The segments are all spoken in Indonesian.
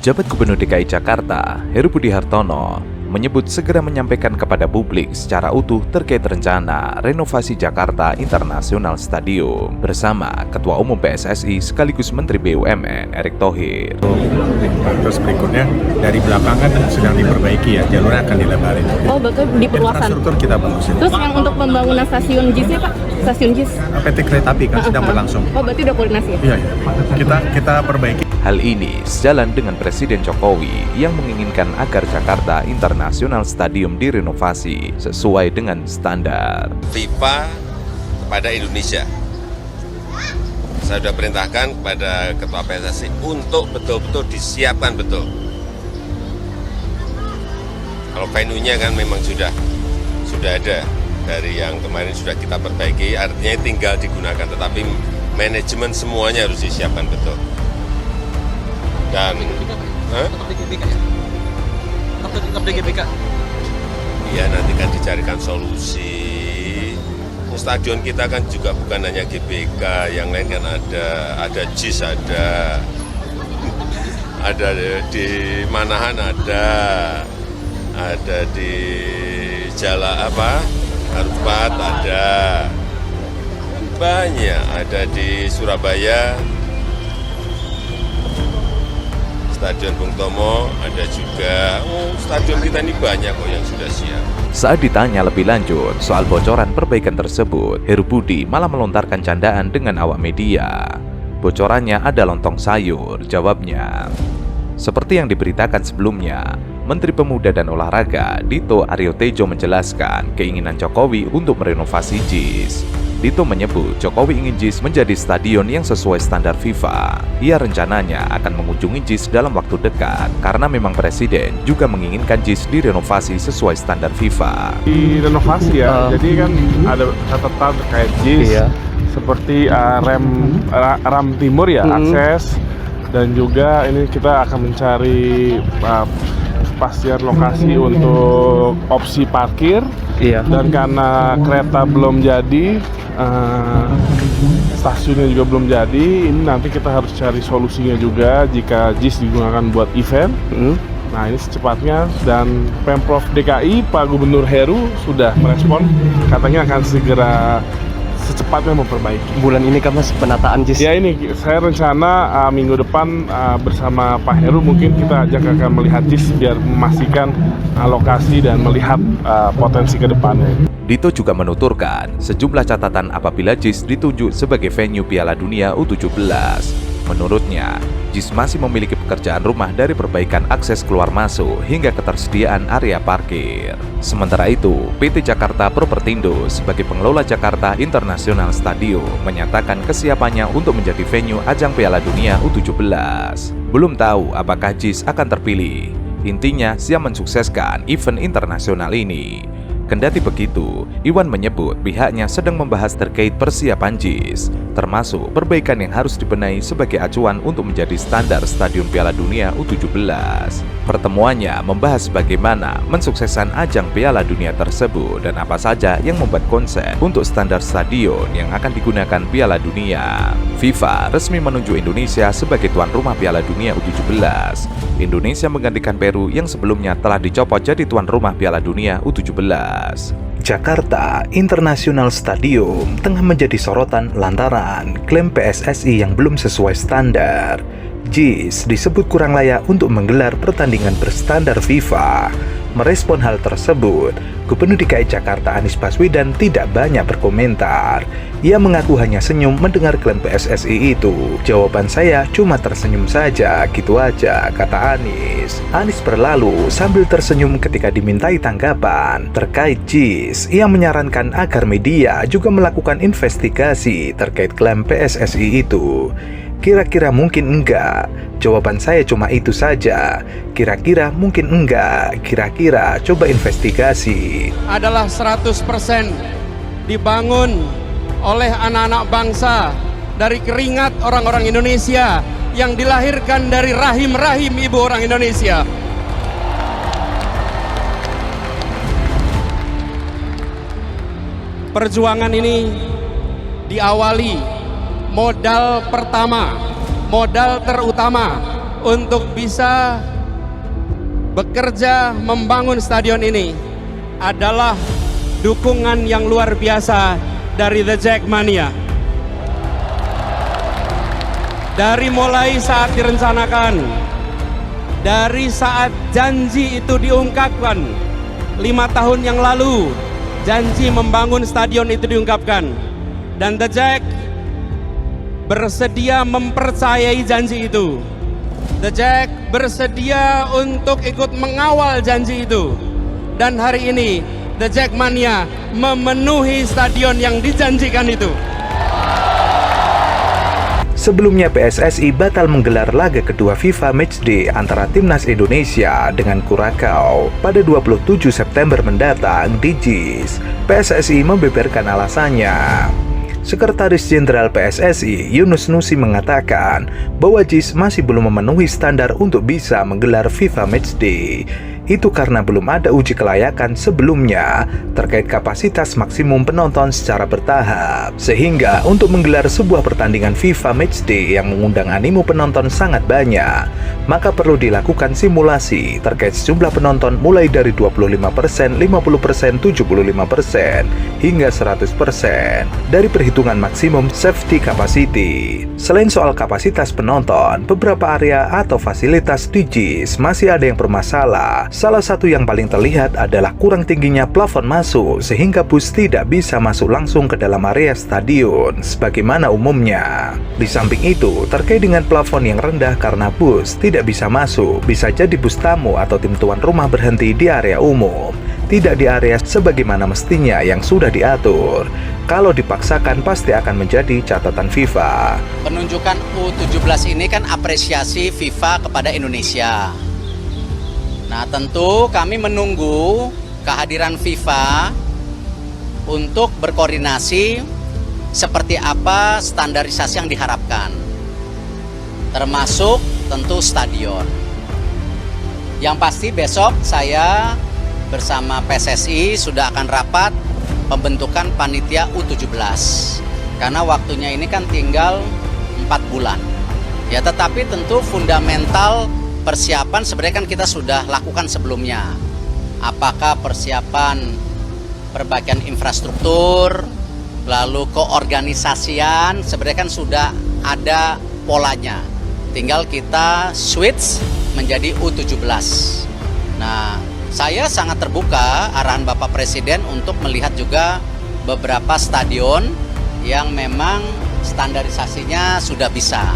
Penjabat Gubernur DKI Jakarta, Heru Budi Hartono, menyebut segera menyampaikan kepada publik secara utuh terkait rencana renovasi Jakarta International Stadium bersama Ketua Umum PSSI sekaligus Menteri BUMN Erick Thohir. Terus berikutnya dari belakang kan sedang diperbaiki ya, jalurnya akan dilebarin. Oh, betul diperluasan. Infrastruktur kita bagusin. Terus yang untuk pembangunan stasiun JIS-nya Pak? Stasiun JIS? PT Kereta Api kan sedang berlangsung. Oh, berarti udah koordinasi ya? Iya, kita perbaiki. Hal ini sejalan dengan Presiden Jokowi yang menginginkan agar Jakarta International Stadium direnovasi sesuai dengan standar FIFA kepada Indonesia. Saya sudah perintahkan kepada Ketua PSSI untuk betul-betul disiapkan betul. Kalau venue-nya kan memang sudah ada dari yang kemarin sudah kita perbaiki, artinya tinggal digunakan, tetapi manajemen semuanya harus disiapkan betul. Dan iya, nanti kan dicarikan solusi. Stadion kita kan juga bukan hanya GBK, yang lain kan ada JIS, ada di Manahan, ada di Harupat, ada banyak, ada di Surabaya, Stadion Bung Tomo, ada juga. Stadion kita ini banyak kok yang sudah siap. Saat ditanya lebih lanjut soal bocoran perbaikan tersebut, Heru Budi malah melontarkan candaan dengan awak media. Bocorannya ada lontong sayur, jawabnya. Seperti yang diberitakan sebelumnya, Menteri Pemuda dan Olahraga Dito Aryo Tejo menjelaskan keinginan Jokowi untuk merenovasi JIS. Dito menyebut Jokowi ingin JIS menjadi stadion yang sesuai standar FIFA. Ia rencananya akan mengunjungi JIS dalam waktu dekat karena memang Presiden juga menginginkan JIS direnovasi sesuai standar FIFA. Direnovasi ya, jadi kan ada catatan terkait JIS, seperti rem timur ya, akses, dan juga ini kita akan mencari kepastian lokasi untuk opsi parkir. Dan karena kereta belum jadi, stasiunnya juga belum jadi, ini nanti kita harus cari solusinya juga jika JIS digunakan buat event. Nah, ini secepatnya, dan Pemprov DKI Pak Gubernur Heru sudah merespon, katanya akan segera secepatnya memperbaiki. Bulan ini kan Mas penataan JIS? Ya, ini saya rencana minggu depan bersama Pak Heru mungkin kita akan melihat JIS biar memastikan lokasi dan melihat potensi ke depannya. Dito juga menuturkan sejumlah catatan apabila JIS ditunjuk sebagai venue Piala Dunia U17. Menurutnya, JIS masih memiliki pekerjaan rumah dari perbaikan akses keluar masuk hingga ketersediaan area parkir. Sementara itu, PT Jakarta Propertindo sebagai pengelola Jakarta International Stadium menyatakan kesiapannya untuk menjadi venue ajang Piala Dunia U17. Belum tahu apakah JIS akan terpilih. Intinya, siap mensukseskan event internasional ini. Kendati begitu, Iwan menyebut pihaknya sedang membahas terkait persiapan JIS, termasuk perbaikan yang harus dibenahi sebagai acuan untuk menjadi standar Stadion Piala Dunia U17. Pertemuannya membahas bagaimana mensukseskan ajang Piala Dunia tersebut dan apa saja yang membuat konsep untuk standar stadion yang akan digunakan Piala Dunia. FIFA resmi menunjuk Indonesia sebagai tuan rumah Piala Dunia U17. Indonesia menggantikan Peru yang sebelumnya telah dicopot jadi tuan rumah Piala Dunia U17. Jakarta International Stadium tengah menjadi sorotan lantaran klaim PSSI yang belum sesuai standar. JIS disebut kurang layak untuk menggelar pertandingan berstandar FIFA. Merespon hal tersebut, Gubernur DKI Jakarta Anies Baswedan tidak banyak berkomentar. Ia mengaku hanya senyum mendengar klaim PSSI itu. Jawaban saya cuma tersenyum saja, gitu aja, kata Anies. Anies berlalu sambil tersenyum ketika dimintai tanggapan terkait JIS. Ia menyarankan agar media juga melakukan investigasi terkait klaim PSSI itu. Kira-kira mungkin enggak? Jawaban saya cuma itu saja. Kira-kira mungkin enggak? Kira-kira coba investigasi. Adalah 100% dibangun oleh anak-anak bangsa dari keringat orang-orang Indonesia yang dilahirkan dari rahim-rahim ibu orang Indonesia. Perjuangan ini diawali modal pertama, modal terutama untuk bisa bekerja membangun stadion ini adalah dukungan yang luar biasa dari The Jackmania. Dari mulai saat direncanakan, dari saat janji itu diungkapkan 5 tahun yang lalu, janji membangun stadion itu diungkapkan, dan The Jack bersedia mempercayai janji itu. The Jack bersedia untuk ikut mengawal janji itu, dan hari ini The Jackmania memenuhi stadion yang dijanjikan itu. Sebelumnya PSSI batal menggelar laga kedua FIFA Matchday antara Timnas Indonesia dengan Kurakau pada 27 September mendatang di JIS. PSSI membeberkan alasannya. Sekretaris Jenderal PSSI Yunus Nusi mengatakan bahwa JIS masih belum memenuhi standar untuk bisa menggelar FIFA Matchday. Itu karena belum ada uji kelayakan sebelumnya terkait kapasitas maksimum penonton secara bertahap. Sehingga untuk menggelar sebuah pertandingan FIFA Matchday yang mengundang animo penonton sangat banyak, maka perlu dilakukan simulasi terkait sejumlah penonton mulai dari 25%, 50%, 75%, hingga 100% dari perhitungan maksimum safety capacity. Selain soal kapasitas penonton, beberapa area atau fasilitas di JIS masih ada yang bermasalah. Salah satu yang paling terlihat adalah kurang tingginya plafon masuk sehingga bus tidak bisa masuk langsung ke dalam area stadion sebagaimana umumnya. Di samping itu, terkait dengan plafon yang rendah karena bus tidak bisa masuk, bisa jadi bus tamu atau tim tuan rumah berhenti di area umum, tidak di area sebagaimana mestinya yang sudah diatur. Kalau dipaksakan pasti akan menjadi catatan FIFA. Penunjukan U17 ini kan apresiasi FIFA kepada Indonesia. Nah, tentu kami menunggu kehadiran FIFA untuk berkoordinasi seperti apa standarisasi yang diharapkan, termasuk tentu stadion. Yang pasti besok saya bersama PSSI sudah akan rapat pembentukan panitia U17 karena waktunya ini kan tinggal 4 bulan. Ya, tetapi tentu fundamental persiapan sebenarnya kan kita sudah lakukan sebelumnya. Apakah persiapan perbaikan infrastruktur, lalu keorganisasian, sebenarnya kan sudah ada polanya. Tinggal kita switch menjadi U17. Nah, saya sangat terbuka arahan Bapak Presiden untuk melihat juga beberapa stadion yang memang standarisasinya sudah bisa.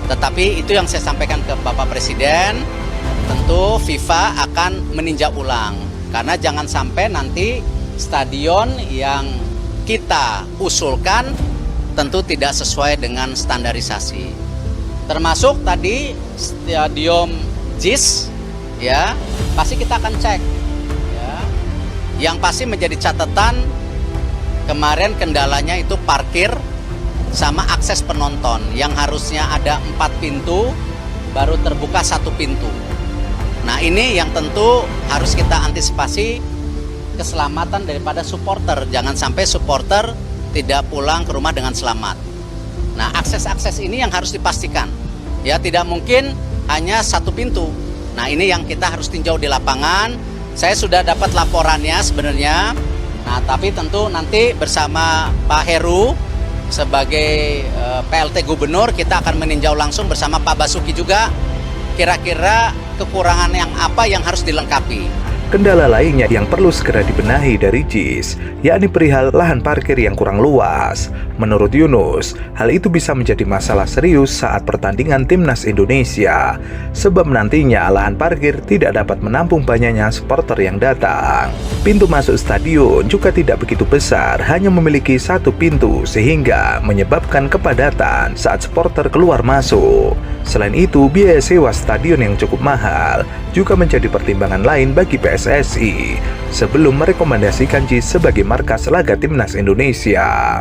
Tetapi itu yang saya sampaikan ke Bapak Presiden, tentu FIFA akan meninjau ulang. Karena jangan sampai nanti stadion yang kita usulkan tentu tidak sesuai dengan standarisasi. Termasuk tadi stadion JIS, ya, pasti kita akan cek. Ya. Yang pasti menjadi catatan, kemarin kendalanya itu parkir sama akses penonton yang harusnya ada 4 pintu baru terbuka 1 pintu. Nah, ini yang tentu harus kita antisipasi keselamatan daripada supporter. Jangan sampai supporter tidak pulang ke rumah dengan selamat. Nah, akses-akses ini yang harus dipastikan. Ya, tidak mungkin hanya 1 pintu. Nah, ini yang kita harus tinjau di lapangan. Saya sudah dapat laporannya sebenarnya. Nah, tapi tentu nanti bersama Pak Heru sebagai PLT Gubernur kita akan meninjau langsung bersama Pak Basuki juga kira-kira kekurangan yang apa yang harus dilengkapi. Kendala lainnya yang perlu segera dibenahi dari JIS, yakni perihal lahan parkir yang kurang luas. Menurut Yunus, hal itu bisa menjadi masalah serius saat pertandingan Timnas Indonesia, sebab nantinya lahan parkir tidak dapat menampung banyaknya supporter yang datang. Pintu masuk stadion juga tidak begitu besar, hanya memiliki 1 pintu, sehingga menyebabkan kepadatan saat supporter keluar masuk. Selain itu, biaya sewa stadion yang cukup mahal juga menjadi pertimbangan lain bagi PSSI sebelum merekomendasikan JIS sebagai markas laga Timnas Indonesia.